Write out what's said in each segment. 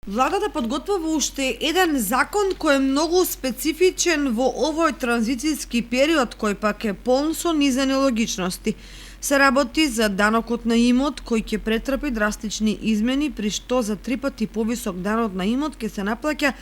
Владата подготвува уште еден закон кој е многу специфичен во овој транзицијски период кој пак е полн со низа нелогичности. Се работи за данокот на имот кој ќе претрпи драстични измени, при што за 3 пати повисок данок на имот ќе се наплаќа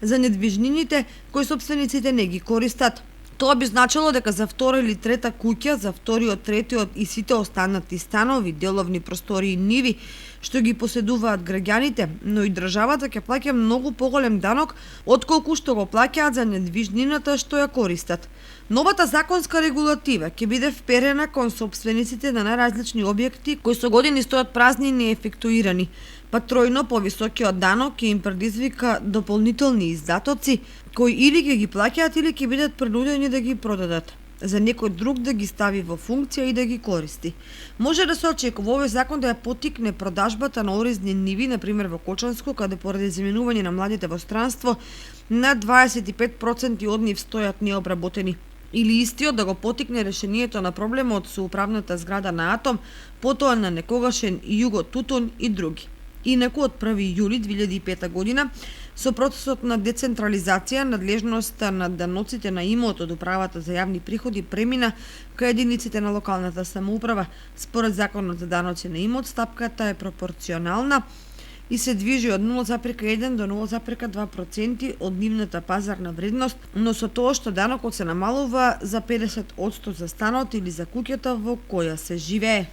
за недвижнините кои собствениците не ги користат. Тоа би значило дека за втора или трета куќа, за вториот, третиот и сите останати станови, деловни простори и ниви што ги поседуваат граѓаните, но и државата ќе плаќа многу поголем данок отколку што го плаќаат за недвижнината што ја користат. Новата законска регулатива ќе биде вперена кон собствениците на најразлични објекти кои со години стојат празни и неефектуирани, па тројно повисокиот данок ќе им предизвика дополнителни издатоци кои или ќе ги плаќаат или ќе бидат принудени да ги продадат за некој друг да ги стави во функција и да ги користи. Може да се очекува овој закон да ја поттикне продажбата на оризни ниви, например во Кочанско, каде поради земјинување на младите во странство, над 25% од нив стојат необработени. Или истиот да го поттикне решението на проблемот со управната зграда на Атом, потоа на некогашен Југо Тутун и други. Инаку од 1 јули 2005 година, со процесот на децентрализација, надлежноста на даноците на имот од управата за јавни приходи премина кај единиците на локалната самоуправа. Според законот за даноци на имот, стапката е пропорционална и се движи од 0,1 до 0,2% од нивната пазарна вредност, но со тоа што данокот се намалува за 50% за станот или за куќата во која се живее.